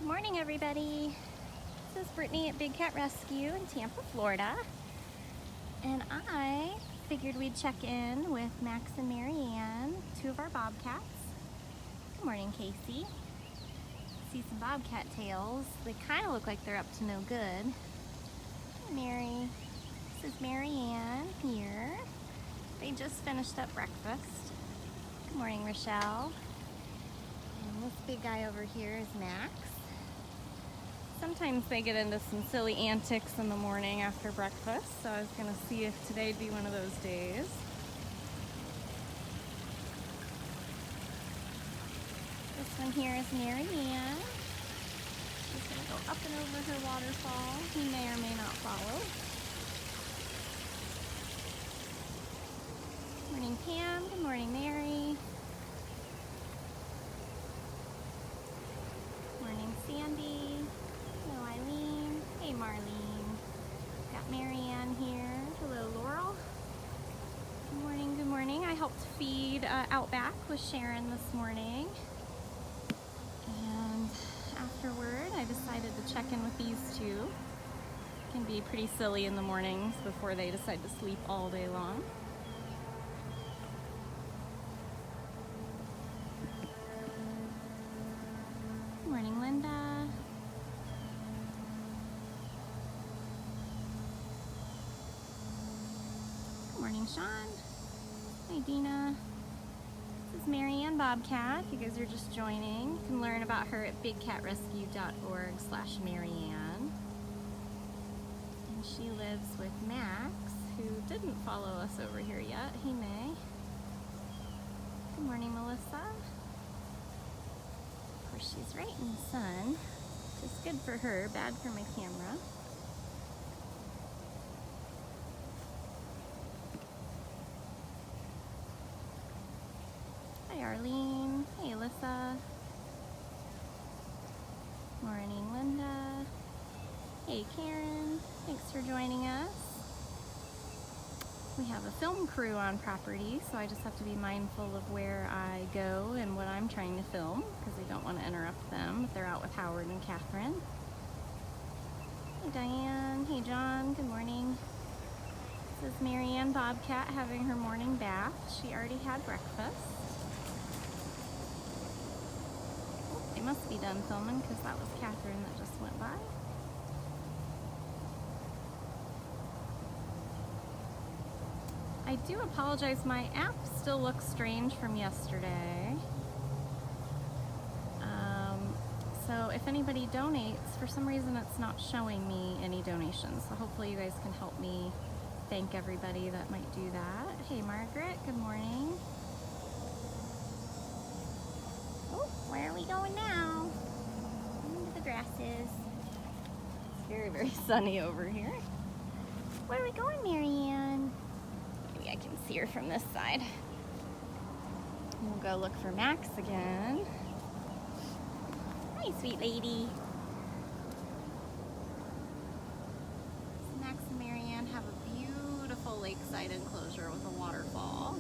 Good morning, everybody. This is Brittany at Big Cat Rescue in Tampa, Florida. And I figured we'd check in with Max and Marianne, two of our Bobcats. Good morning, Casey. See some Bobcat tails. They kind of look like they're up to no good. Hi, Mary. This is Marianne here. They just finished up breakfast. Good morning, Rochelle. And this big guy over here is Max. Sometimes they get into some silly antics in the morning after breakfast, so I was going to see if today'd be one of those days. This one here is Marianne. She's going to go up and over her waterfall. He may or may not follow. Good morning, Pam. Good morning, Mary. Good morning, Sandy. Hello, Eileen. Hey, Marlene. Got Marianne here. Hello, Laurel. Good morning, good morning. I helped feed out back with Sharon this morning. And afterward, I decided to check in with these two. It can be pretty silly in the mornings before they decide to sleep all day long. Good morning, Linda. Good morning, Sean. Hi, Dina. This is Marianne Bobcat. If you guys are just joining, you can learn about her at bigcatrescue.org/Marianne. And she lives with Max, who didn't follow us over here yet. He may. Good morning, Melissa. Of course, she's right in the sun, which is good for her, bad for my camera. Hi, Arlene. Hey, Alyssa. Morning, Linda. Hey, Karen. Thanks for joining us. We have a film crew on property, so I just have to be mindful of where I go and what I'm trying to film, because I don't want to interrupt them if they're out with Howard and Catherine. Hey, Diane. Hey, John. Good morning. This is Marianne Bobcat having her morning bath. She already had breakfast. They must be done filming because that was Catherine that just went by. I do apologize, my app still looks strange from yesterday. So if anybody donates, for some reason it's not showing me any donations. So hopefully you guys can help me thank everybody that might do that. Hey, Margaret, good morning. Oh, where are we going now? Into the grasses. It's very, very sunny over here. Where are we going, Marianne? Maybe I can see her from this side. We'll go look for Max again. Hi, sweet lady. So Max and Marianne have a beautiful lakeside enclosure with a waterfall.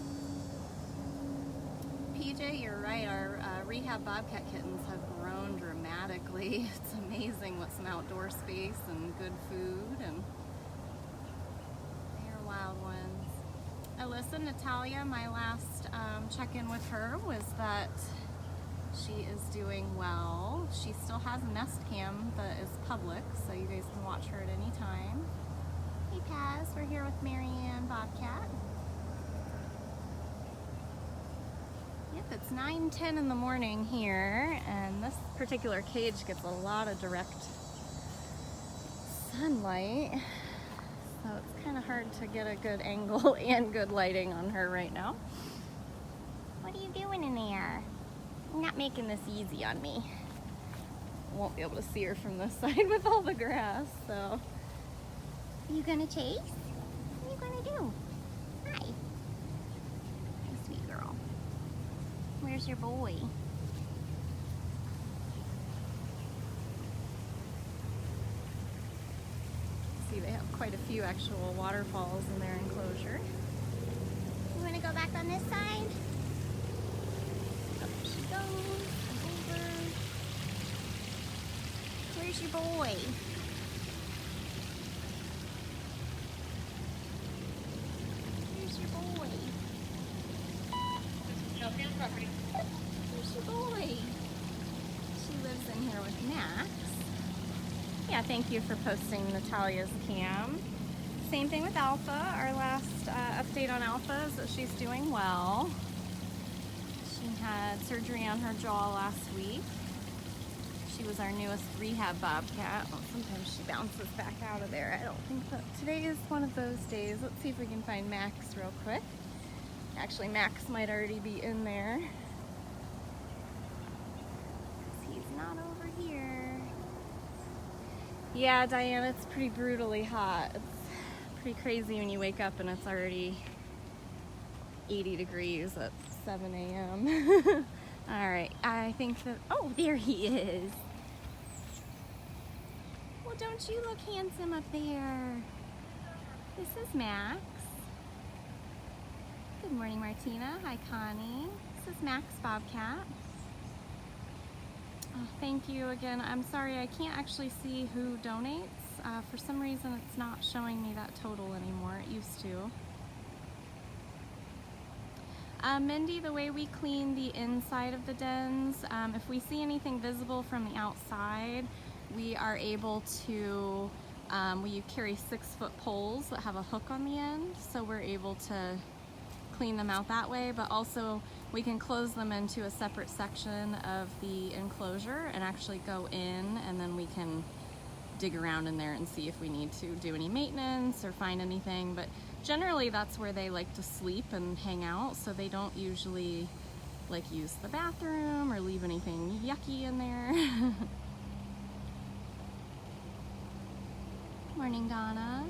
PJ, you're right, our rehab Bobcat kittens have grown dramatically. It's amazing what some outdoor space and good food, and they are wild ones. Alyssa, Natalia, my last check-in with her was that she is doing well. She still has a nest cam that is public, so you guys can watch her at any time. Hey Paz, we're here with Marianne Bobcat. Yep, it's 9:10 in the morning here, and this particular cage gets a lot of direct sunlight, so it's kind of hard to get a good angle and good lighting on her right now. What are you doing in there? You're not making this easy on me. I won't be able to see her from this side with all the grass, so. Are you gonna chase? What are you gonna do? Hi. Hey, sweet girl. Where's your boy? See, they have quite a few actual waterfalls in their enclosure. You want to go back on this side? Up she goes, and over. Here's your boy. Here's your boy. Here's your boy. She lives in here with Max. Yeah, thank you for posting Natalia's cam. Same thing with Alpha. Our last update on Alpha is that she's doing well. She had surgery on her jaw last week. She was our newest rehab Bobcat. Well, sometimes she bounces back out of there. I don't think that today is one of those days. Let's see if we can find Max real quick. Actually, Max might already be in there. He's not over here. Yeah, Diana, it's pretty brutally hot. It's pretty crazy when you wake up and it's already 80 degrees at 7 a.m. All right, I think that, oh, there he is. Well, don't you look handsome up there? This is Max. Good morning, Martina. Hi, Connie. This is Max Bobcat. Oh, thank you again. I'm sorry, I can't actually see who donates. For some reason, it's not showing me that total anymore. It used to. Mindy, the way we clean the inside of the dens, if we see anything visible from the outside, we are able to, we carry 6-foot poles that have a hook on the end, so we're able to clean them out that way, but also we can close them into a separate section of the enclosure and actually go in, and then we can dig around in there and see if we need to do any maintenance or find anything. But generally that's where they like to sleep and hang out, so they don't usually like use the bathroom or leave anything yucky in there. Morning, Donna.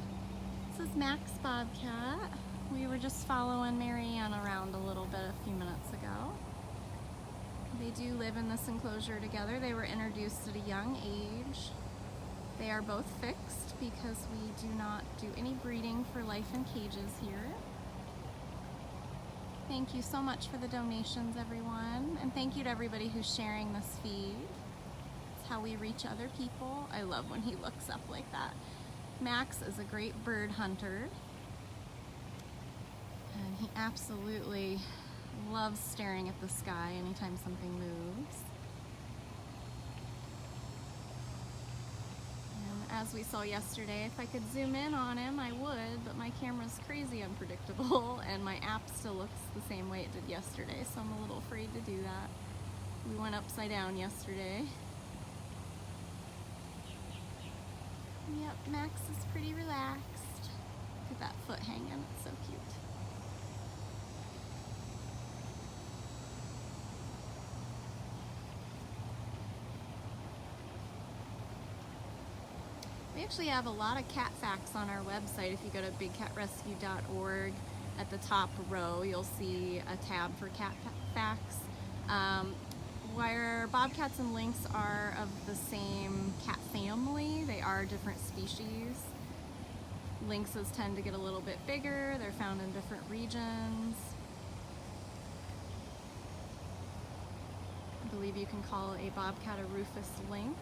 This is Max Bobcat. We were just following Marianne around a little bit a few minutes ago. They do live in this enclosure together. They were introduced at a young age. They are both fixed because we do not do any breeding for life in cages here. Thank you so much for the donations, everyone. And thank you to everybody who's sharing this feed. It's how we reach other people. I love when he looks up like that. Max is a great bird hunter. And he absolutely loves staring at the sky anytime something moves. As we saw yesterday, if I could zoom in on him, I would, but my camera's crazy unpredictable, and my app still looks the same way it did yesterday, so I'm a little afraid to do that. We went upside down yesterday. Yep, Max is pretty relaxed. Look at that foot hanging, it's so cute. We actually have a lot of cat facts on our website. If you go to bigcatrescue.org, at the top row you'll see a tab for cat facts. Where Bobcats and Lynx are of the same cat family, they are different species. Lynxes tend to get a little bit bigger. They're found in different regions. I believe you can call a Bobcat a rufous lynx,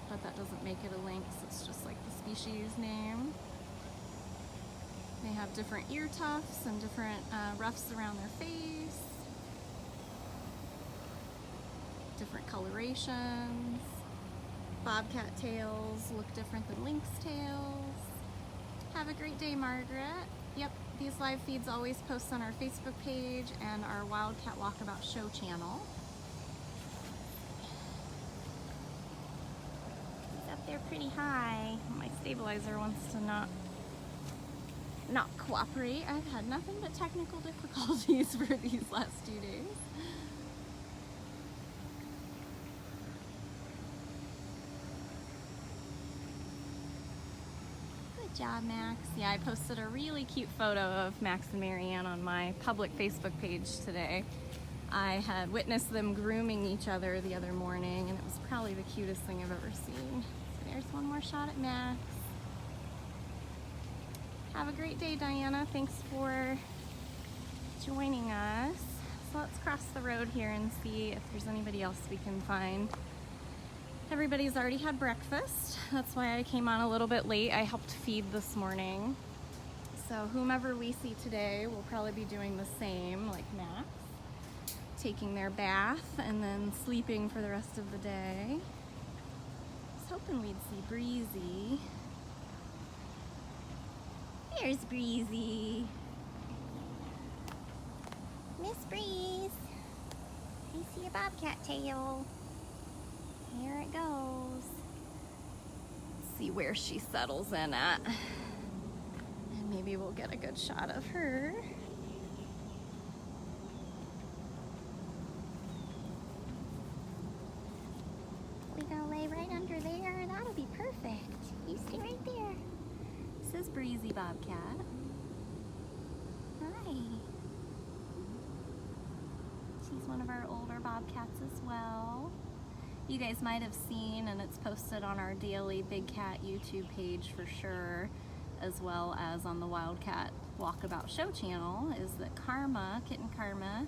but that doesn't make it a lynx, it's just like the species name. They have different ear tufts and different ruffs around their face, different colorations. Bobcat tails look different than lynx tails. Have a great day, Margaret. Yep, these live feeds always post on our Facebook page and our Wildcat Walkabout Show channel. They're pretty high. My stabilizer wants to not cooperate. I've had nothing but technical difficulties for these last 2 days. Good job, Max. Yeah, I posted a really cute photo of Max and Marianne on my public Facebook page today. I had witnessed them grooming each other the other morning, and it was probably the cutest thing I've ever seen. There's one more shot at Max. Have a great day, Diana. Thanks for joining us. So let's cross the road here and see if there's anybody else we can find. Everybody's already had breakfast. That's why I came on a little bit late. I helped feed this morning. So whomever we see today will probably be doing the same, like Max, taking their bath and then sleeping for the rest of the day. I was hoping we'd see Breezy. Here's Breezy. Miss Breeze. I see a bobcat tail. Here it goes. Let's see where she settles in at. And maybe we'll get a good shot of her. We gonna lay right under there. That'll be perfect. You stay right there. This is Breezy Bobcat. Hi. She's one of our older bobcats as well. You guys might have seen, and it's posted on our daily Big Cat YouTube page for sure, as well as on the Wildcat Walkabout Show channel, is that Karma, Kitten Karma,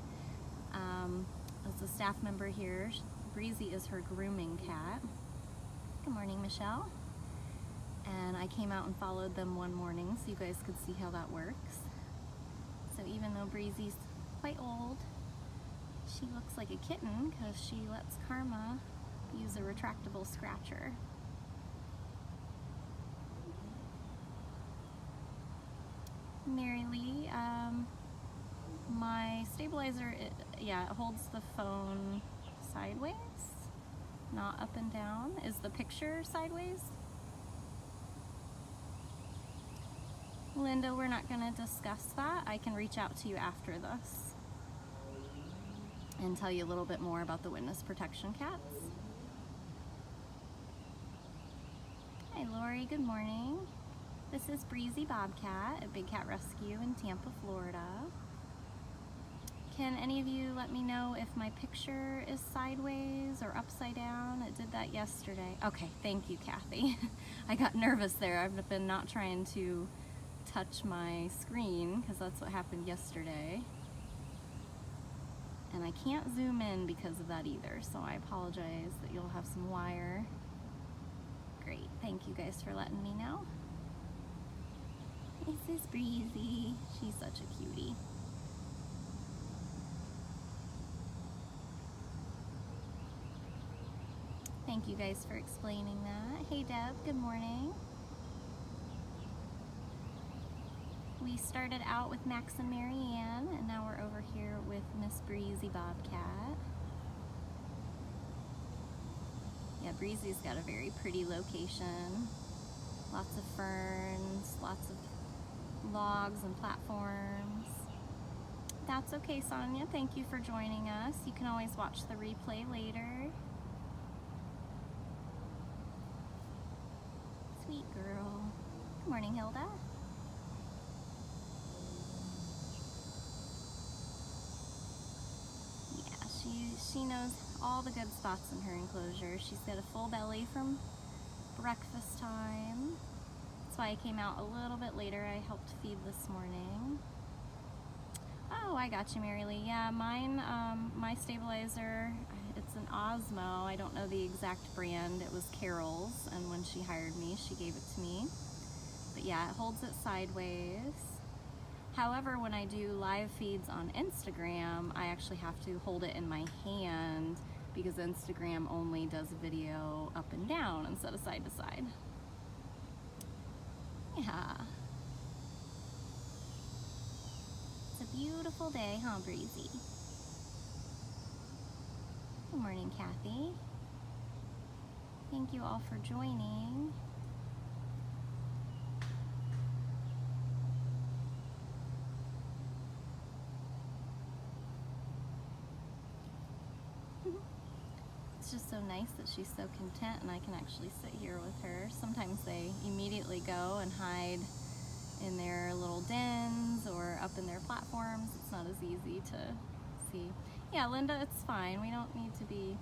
is a staff member here. Breezy is her grooming cat. Good morning, Michelle. And I came out and followed them one morning so you guys could see how that works. So even though Breezy's quite old, she looks like a kitten because she lets Karma use a retractable scratcher. Mary Lee, my stabilizer, it holds the phone sideways, not up and down. Is the picture sideways? Linda, we're not going to discuss that. I can reach out to you after this and tell you a little bit more about the witness protection cats. Hi Lori, good morning. This is Breezy Bobcat at Big Cat Rescue in Tampa, Florida. Can any of you let me know if my picture is sideways or upside down? It did that yesterday. Okay, thank you, Kathy. I got nervous there. I've been not trying to touch my screen because that's what happened yesterday. And I can't zoom in because of that either, so I apologize that you'll have some wire. Great, thank you guys for letting me know. This is Breezy. She's such a cutie. Thank you guys for explaining that. Hey Deb, good morning. We started out with Max and Marianne, and now we're over here with Miss Breezy Bobcat. Yeah, Breezy's got a very pretty location. Lots of ferns, lots of logs and platforms. That's okay, Sonia. Thank you for joining us. You can always watch the replay later. Sweet girl. Good morning, Hilda. She knows all the good spots in her enclosure. She's got a full belly from breakfast time. That's why I came out a little bit later. I helped feed this morning. Oh, I got you, Mary Lee. Yeah, mine, my stabilizer, it's an Osmo. I don't know the exact brand. It was Carol's, and when she hired me, she gave it to me. But yeah, it holds it sideways. However, when I do live feeds on Instagram, I actually have to hold it in my hand because Instagram only does video up and down instead of side to side. Yeah. It's a beautiful day, huh, Breezy? Good morning, Kathy. Thank you all for joining. It's just so nice that she's so content and I can actually sit here with her. Sometimes they immediately go and hide in their little dens or up in their platforms. It's not as easy to see. Yeah, Linda, it's fine. We don't need to be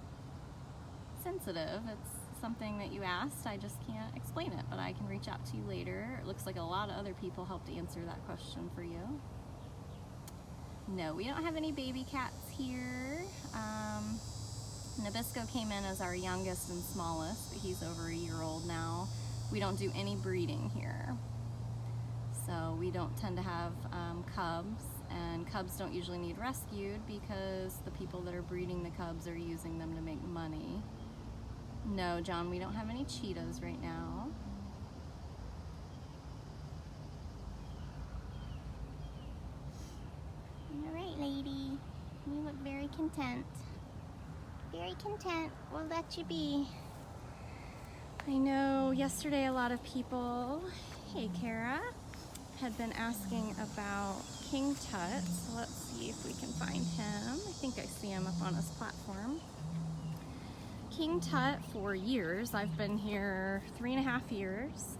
sensitive. It's something that you asked. I just can't explain it, but I can reach out to you later. It looks like a lot of other people helped answer that question for you. No, we don't have any baby cats here. Nabisco came in as our youngest and smallest, but he's over a year old now. We don't do any breeding here. So we don't tend to have cubs, and cubs don't usually need rescued because the people that are breeding the cubs are using them to make money. No, John, we don't have any cheetahs right now. All right, lady. You look very content. Very content. We'll let you be. I know yesterday a lot of people, hey Kara, had been asking about King Tut. So let's see if we can find him. I think I see him up on his platform. King Tut, for years, I've been here 3.5 years.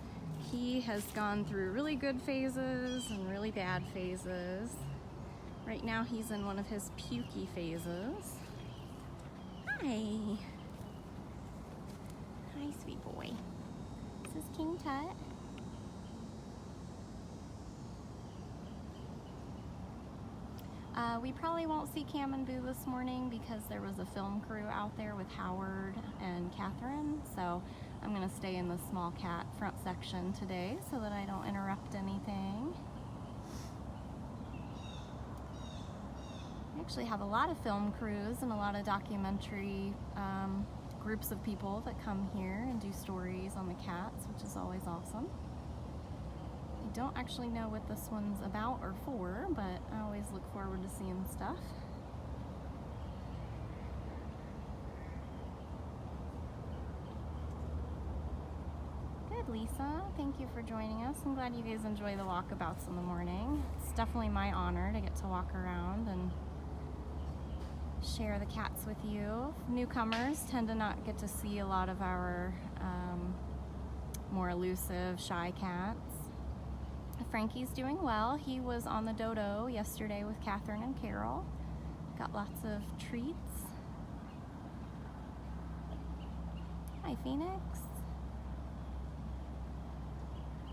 He has gone through really good phases and really bad phases. Right now he's in one of his pukey phases. Hi. Hi, sweet boy. This is King Tut. We probably won't see Cam and Boo this morning because there was a film crew out there with Howard and Catherine, so I'm going to stay in the small cat front section today so that I don't interrupt anything. We actually have a lot of film crews and a lot of documentary groups of people that come here and do stories on the cats, which is always awesome. I don't actually know what this one's about or for, but I always look forward to seeing stuff. Good, Lisa. Thank you for joining us. I'm glad you guys enjoy the walkabouts in the morning. It's definitely my honor to get to walk around and share the cats with you. Newcomers tend to not get to see a lot of our more elusive, shy cats. Frankie's doing well. He was on the dodo yesterday with Catherine and Carol. Got lots of treats. Hi, Phoenix.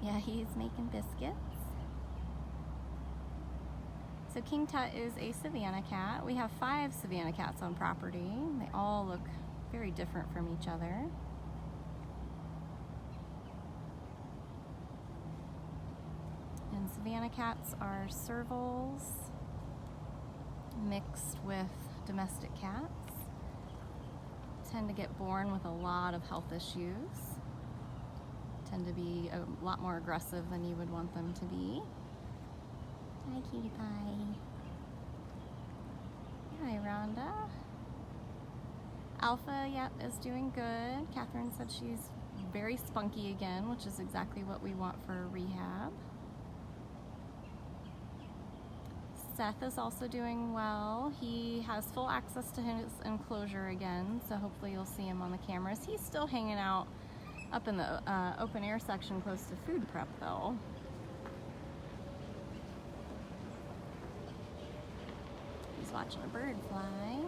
Yeah, he's making biscuits. So King Tut is a Savannah cat. We have 5 Savannah cats on property. They all look very different from each other. And Savannah cats are Servals mixed with domestic cats. Tend to get born with a lot of health issues. Tend to be a lot more aggressive than you would want them to be. Hi, cutie pie. Hi, Rhonda. Alpha, yep, is doing good. Catherine said she's very spunky again, which is exactly what we want for a rehab. Seth is also doing well. He has full access to his enclosure again, so hopefully you'll see him on the cameras. He's still hanging out up in the open air section close to food prep though. He's watching a bird fly.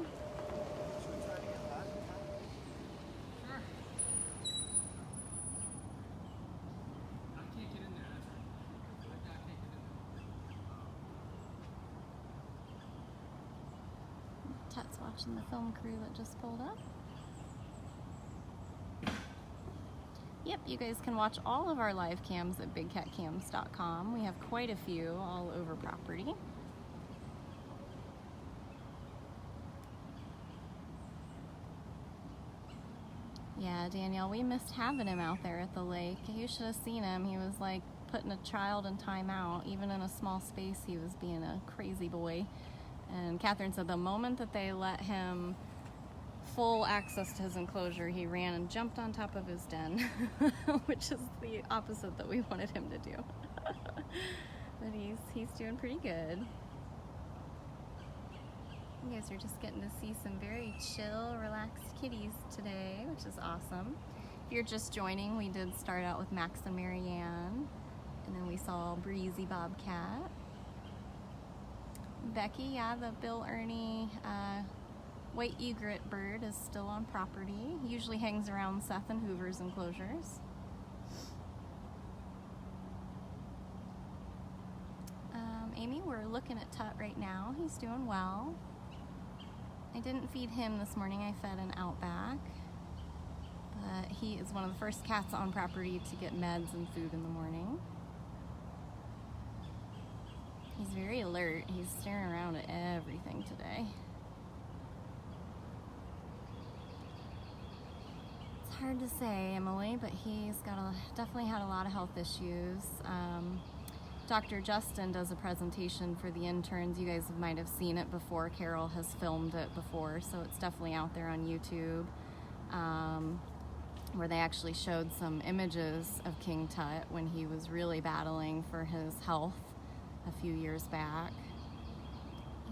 Tut's watching the film crew that just pulled up. Yep, you guys can watch all of our live cams at bigcatcams.com. We have quite a few all over property. Yeah, Danielle, we missed having him out there at the lake. You should have seen him. He was like putting a child in timeout. Even in a small space, he was being a crazy boy. And Catherine said the moment that they let him full access to his enclosure, he ran and jumped on top of his den, which is the opposite that we wanted him to do. But he's doing pretty good. You guys are just getting to see some very chill, relaxed kitties today, which is awesome. If you're just joining, we did start out with Max and Marianne, and then we saw Breezy Bobcat. Becky, yeah, the Bill Ernie white egret bird is still on property. He usually hangs around Seth and Hoover's enclosures. Amy, we're looking at Tut right now. He's doing well. I didn't feed him this morning. I fed an Outback. But he is one of the first cats on property to get meds and food in the morning. He's very alert. He's staring around at everything today. It's hard to say, Emily, but he's definitely had a lot of health issues. Dr. Justin does a presentation for the interns. You guys might have seen it before. Carol has filmed it before, so it's definitely out there on YouTube, where they actually showed some images of King Tut when he was really battling for his health a few years back.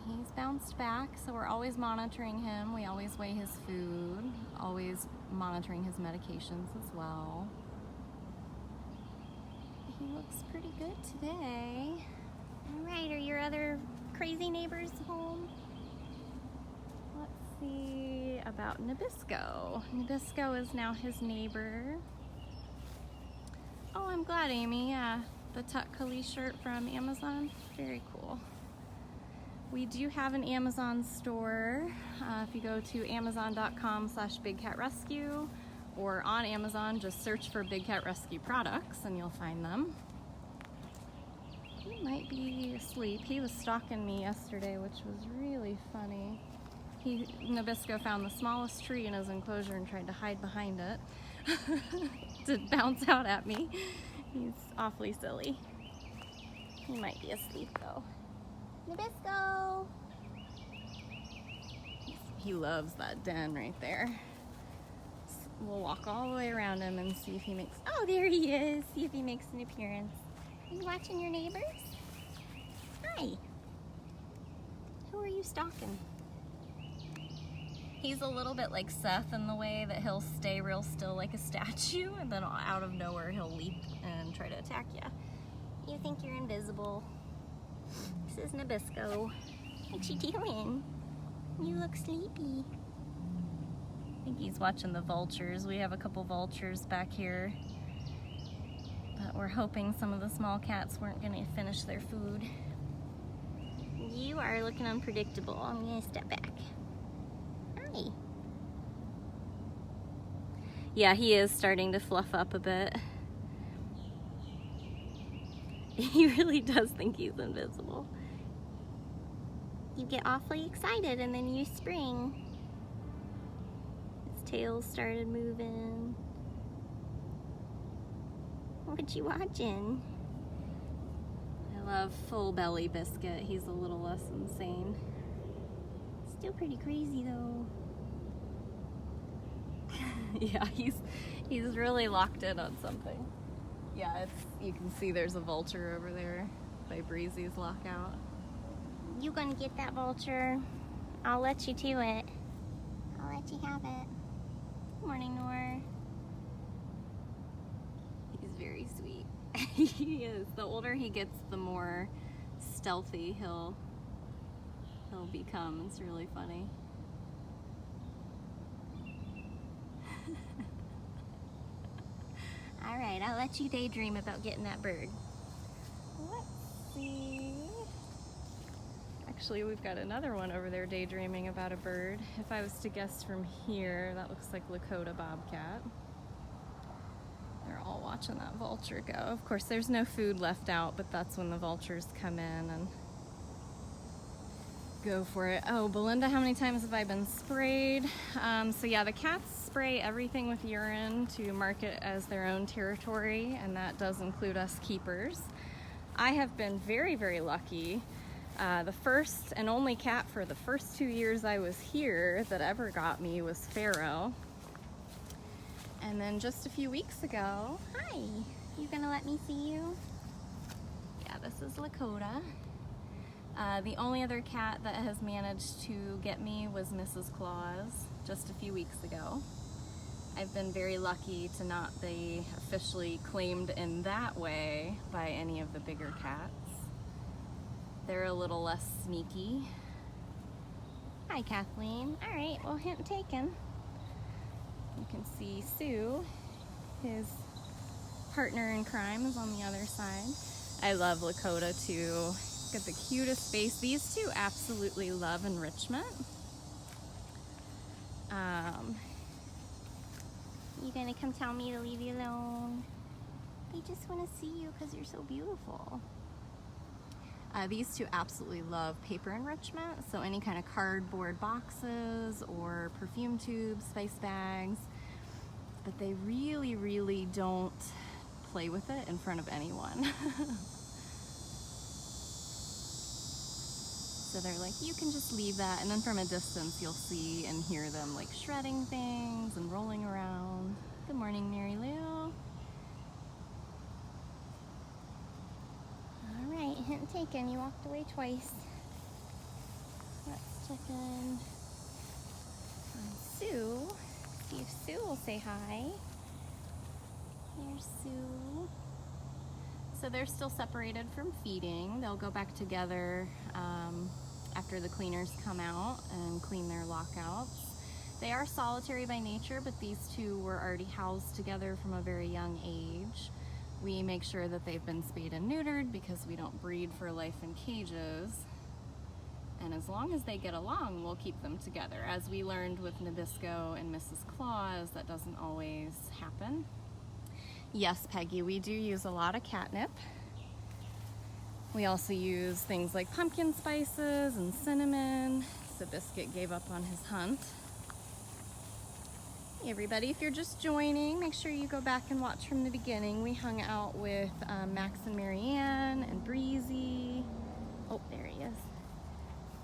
He's bounced back, so we're always monitoring him. We always weigh his food, always monitoring his medications as well. He looks pretty good today. All right, are your other crazy neighbors home? Let's see about Nabisco. Nabisco is now his neighbor. Oh, I'm glad, Amy. Yeah, the Tut Kali shirt from Amazon. Very cool. We do have an Amazon store. If you go to amazon.com/bigcatrescue, or on Amazon, just search for Big Cat Rescue products and you'll find them. He might be asleep. He was stalking me yesterday, which was really funny. Nabisco found the smallest tree in his enclosure and tried to hide behind it to bounce out at me. He's awfully silly. He might be asleep though. Nabisco! He loves that den right there. We'll walk all the way around him and see if he makes... Oh, there he is! See if he makes an appearance. Are you watching your neighbors? Hi! Who are you stalking? He's a little bit like Seth in the way that he'll stay real still like a statue, and then out of nowhere he'll leap and try to attack you. You think you're invisible. This is Nabisco. What you doing? You look sleepy. I think he's watching the vultures. We have a couple vultures back here, but we're hoping some of the small cats weren't going to finish their food. You are looking unpredictable. I'm going to step back. Hi. Yeah, he is starting to fluff up a bit. He really does think he's invisible. You get awfully excited and then you spring. Tail started moving. What you watching? I love Full Belly Biscuit. He's a little less insane. Still pretty crazy though. Yeah, he's really locked in on something. Yeah, you can see there's a vulture over there by Breezy's lockout. You gonna get that vulture? I'll let you to it. I'll let you have it. Morning, Nor. He's very sweet. He is. The older he gets, the more stealthy he'll become. It's really funny. All right, I'll let you daydream about getting that bird. Let's see. Actually, we've got another one over there daydreaming about a bird. If I was to guess from here, that looks like Lakota Bobcat. They're all watching that vulture go. Of course, there's no food left out, but that's when the vultures come in and go for it. Oh, Belinda, how many times have I been sprayed? So yeah, the cats spray everything with urine to mark it as their own territory, and that does include us keepers. I have been very, very lucky. The first and only cat for the first 2 years I was here that ever got me was Pharaoh. And then just a few weeks ago, hi, you gonna let me see you? Yeah, this is Lakota. The only other cat that has managed to get me was Mrs. Claus just a few weeks ago. I've been very lucky to not be officially claimed in that way by any of the bigger cats. They're a little less sneaky. Hi, Kathleen. All right, well, hint taken. You can see Sue, his partner in crime, is on the other side. I love Lakota too. Got the cutest face. These two absolutely love enrichment. You gonna come tell me to leave you alone? They just want to see you because you're so beautiful. These two absolutely love paper enrichment, so any kind of cardboard boxes or perfume tubes, spice bags, but they really, really don't play with it in front of anyone. So they're like, you can just leave that, and then from a distance you'll see and hear them like shredding things and rolling around. Good morning, Mary Lou. All right, hint taken. You walked away twice. Let's check in on Sue. See if Sue will say hi. Here's Sue. So they're still separated from feeding. They'll go back together after the cleaners come out and clean their lockouts. They are solitary by nature, but these two were already housed together from a very young age. We make sure that they've been spayed and neutered because we don't breed for life in cages. And as long as they get along, we'll keep them together. As we learned with Nabisco and Mrs. Claus, that doesn't always happen. Yes, Peggy, we do use a lot of catnip. We also use things like pumpkin spices and cinnamon. So Biscuit gave up on his hunt. Hey everybody, if you're just joining, make sure you go back and watch from the beginning. We hung out with Max and Marianne and Breezy. Oh, there he is.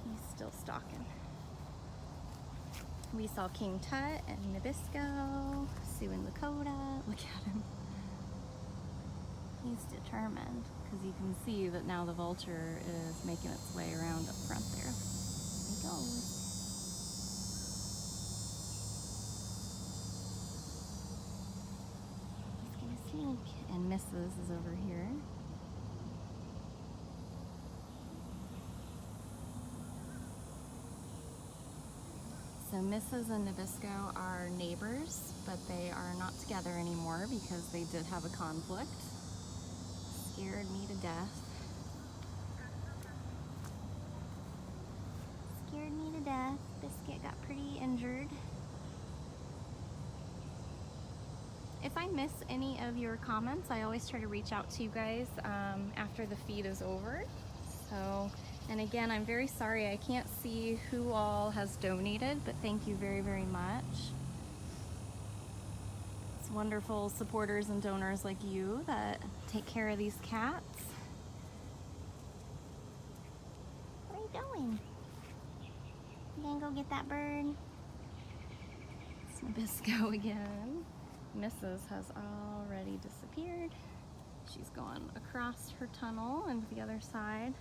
He's still stalking. We saw King Tut and Nabisco, Sue and Lakota. Look at him. He's determined because you can see that now the vulture is making its way around up front there. There he goes. He's gonna sneak. And Mrs. is over here. So Mrs. and Nabisco are neighbors, but they are not together anymore because they did have a conflict. Scared me to death. Scared me to death. Biscuit got pretty injured. If I miss any of your comments, I always try to reach out to you guys after the feed is over. So, and again, I'm very sorry I can't see who all has donated, but thank you very, very much. It's wonderful supporters and donors like you that take care of these cats. Where are you going? You gonna go get that bird? It's Nabisco again. Mrs. has already disappeared. She's gone across her tunnel and to the other side.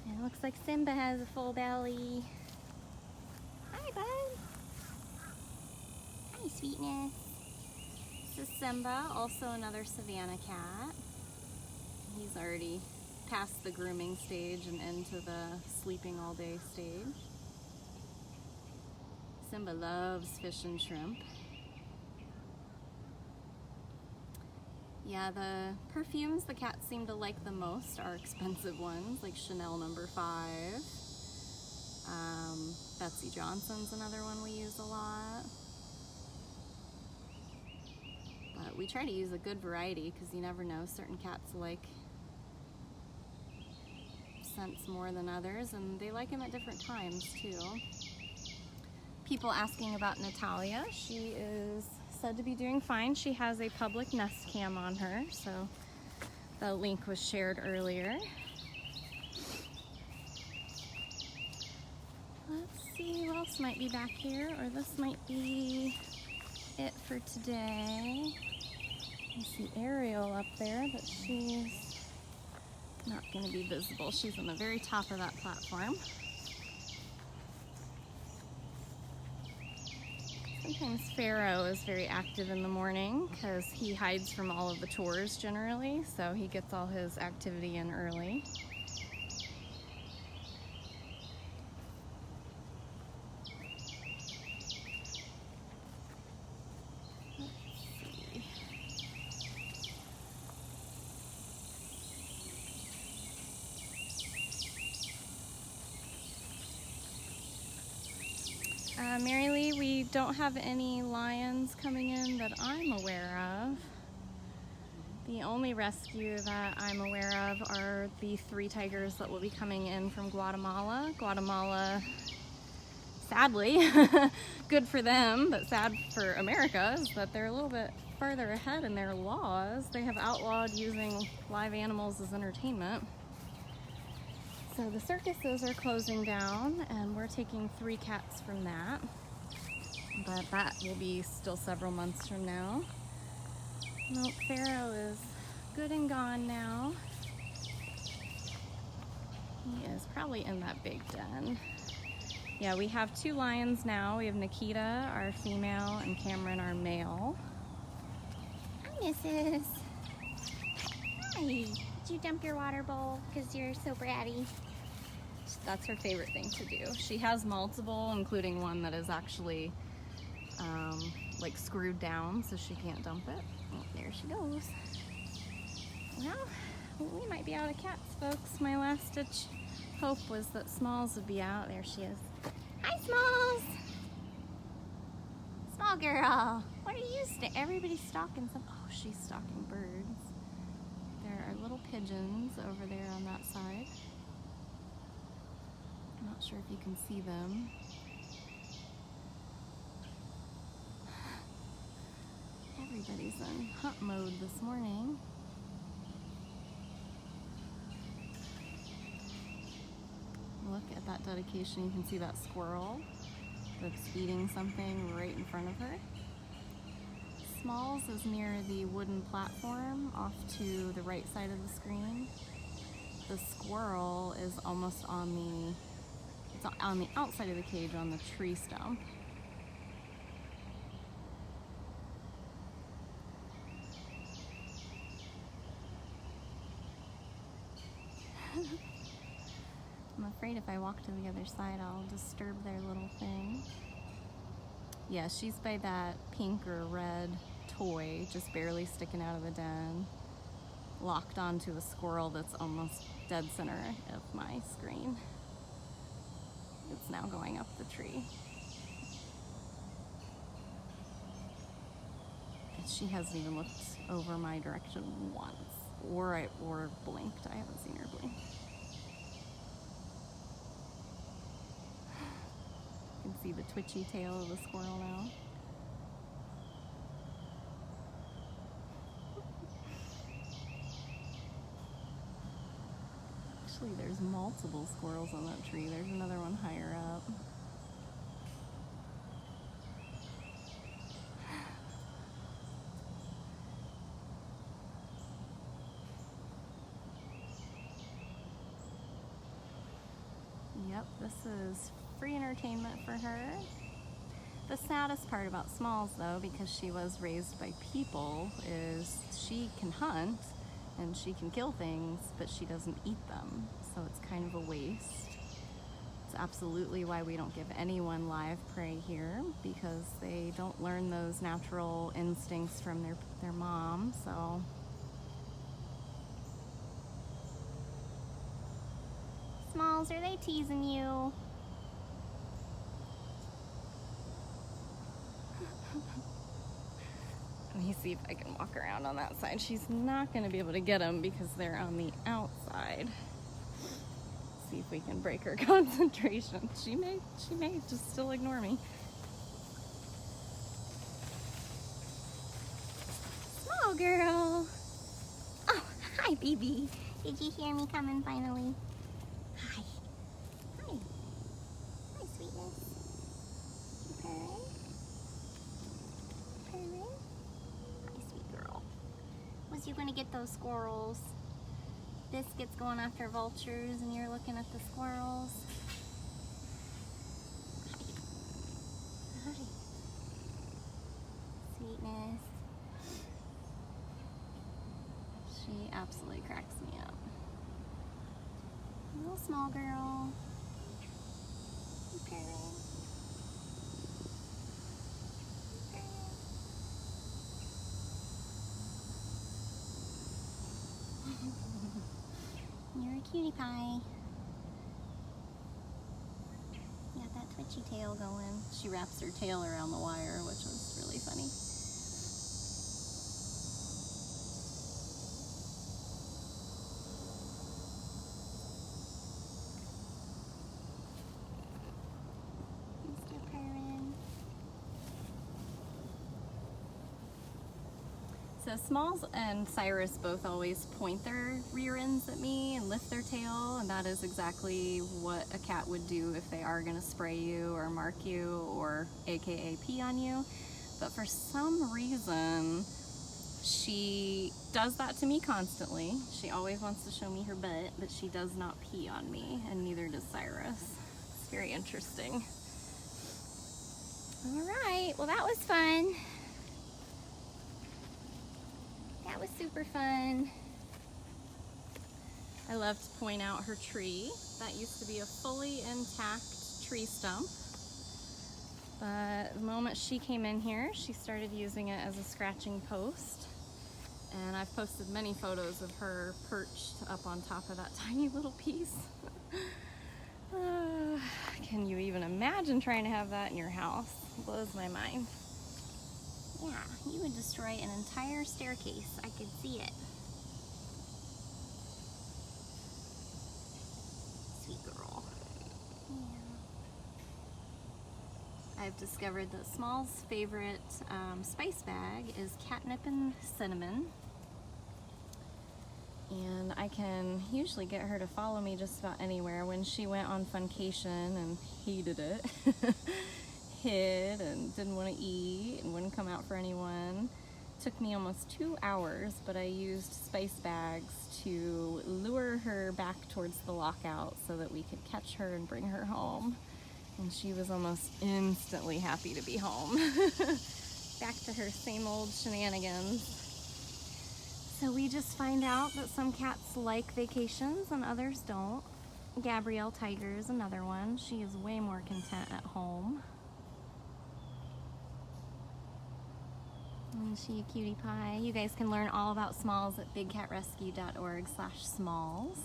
And it looks like Simba has a full belly. Hi, bud. Hi, sweetness. This is Simba, also another Savannah cat. He's already past the grooming stage and into the sleeping all day stage. Simba loves fish and shrimp. Yeah, the perfumes the cats seem to like the most are expensive ones, like Chanel No. 5. Betsy Johnson's another one we use a lot. But we try to use a good variety because you never know, certain cats like scents more than others, and they like them at different times too. People asking about Natalia. She is said to be doing fine. She has a public Nest Cam on her, so the link was shared earlier. Let's see what else might be back here, or this might be it for today. You see Ariel up there, but she's not going to be visible. She's on the very top of that platform. Sometimes Pharaoh is very active in the morning because he hides from all of the tours generally, so he gets all his activity in early. Mary Lee, we don't have any lions coming in that I'm aware of. The only rescue that I'm aware of are the 3 tigers that will be coming in from Guatemala. Guatemala, sadly, good for them, but sad for America, is that they're a little bit farther ahead in their laws. They have outlawed using live animals as entertainment. So the circuses are closing down, and we're taking 3 cats from that. But that will be still several months from now. Nope, Pharaoh is good and gone now. He is probably in that big den. Yeah, we have 2 lions now. We have Nikita, our female, and Cameron, our male. Hi, Mrs. Hi. Did you dump your water bowl because you're so bratty? That's her favorite thing to do. She has multiple, including one that is actually like screwed down so she can't dump it. Oh, there she goes. Well, we might be out of cats, folks. My last ditch hope was that Smalls would be out. There she is. Hi, Smalls! Small girl! What are you everybody's stalking some. Oh, she's stalking birds. There are little pigeons over there on that side. I'm not sure if you can see them. Everybody's in hunt mode this morning. Look at that dedication. You can see that squirrel that's eating something right in front of her. Smalls is near the wooden platform off to the right side of the screen. The squirrel is almost on the outside of the cage on the tree stump. I'm afraid if I walk to the other side, I'll disturb their little thing. Yeah, she's by that pink or red toy, just barely sticking out of the den, locked onto a squirrel that's almost dead center of my screen. It's now going up the tree. She hasn't even looked over my direction once, or blinked. I haven't seen her blink. You can see the twitchy tail of the squirrel now. Actually, there's multiple squirrels on that tree. There's another one higher up. Yep, this is free entertainment for her. The saddest part about Smalls, though, because she was raised by people, is she can hunt and she can kill things, but she doesn't eat them. So it's kind of a waste. It's absolutely why we don't give anyone live prey here, because they don't learn those natural instincts from their mom. So Smalls, are they teasing you? Let me see if I can walk around on that side. She's not going to be able to get them because they're on the outside. See if we can break her concentration. She may just still ignore me. Small girl. Oh, hi, baby. Did you hear me coming finally? Hi. Hi. Hi, sweetness. You purring? Purring? Hi, sweet girl. Was you gonna get those squirrels? Biscuit's going after vultures and you're looking at the squirrels. Hi. Hi. Sweetness. She absolutely cracks me up. Little small girl. You purring. You're a cutie pie. You got that twitchy scratchy tail going. She wraps her tail around the wire, which was really funny. So Smalls and Cyrus both always point their rear ends at me and lift their tail, and that is exactly what a cat would do if they are going to spray you or mark you or aka pee on you. But for some reason, she does that to me constantly. She always wants to show me her butt, but she does not pee on me, and neither does Cyrus. It's very interesting. All right, well that was fun. That was super fun. I love to point out her tree. That used to be a fully intact tree stump. But the moment she came in here, she started using it as a scratching post. And I've posted many photos of her perched up on top of that tiny little piece. Can you even imagine trying to have that in your house? It blows my mind. Yeah, you would destroy an entire staircase. I could see it. Sweet girl. Yeah. I've discovered that Small's favorite spice bag is catnip and cinnamon. And I can usually get her to follow me just about anywhere. When she went on funcation and hated it, hid and didn't want to eat and wouldn't come out for anyone. Took me almost 2 hours, but I used spice bags to lure her back towards the lockout so that we could catch her and bring her home. And she was almost instantly happy to be home. Back to her same old shenanigans. So we just find out that some cats like vacations and others don't. Gabrielle Tiger is another one. She is way more content at home. Isn't she a cutie pie? You guys can learn all about Smalls at bigcatrescue.org/smalls.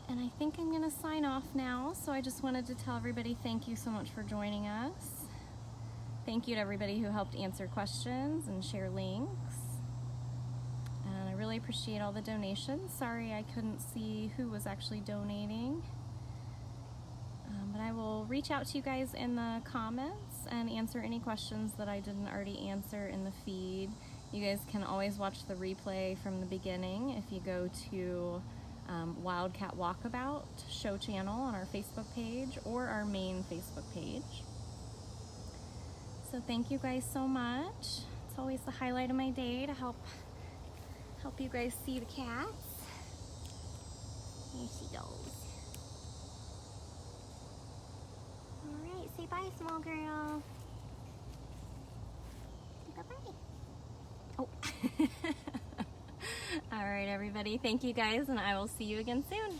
And I think I'm gonna sign off now, so I just wanted to tell everybody thank you so much for joining us. Thank you to everybody who helped answer questions and share links. And I really appreciate all the donations. Sorry I couldn't see who was actually donating. But I will reach out to you guys in the comments and answer any questions that I didn't already answer in the feed. You guys can always watch the replay from the beginning if you go to Wildcat Walkabout show channel on our Facebook page or our main Facebook page. So thank you guys so much. It's always the highlight of my day to help you guys see the cats. Here she goes. Alright, say bye, small girl. Bye-bye. Oh. Alright, everybody. Thank you guys, and I will see you again soon.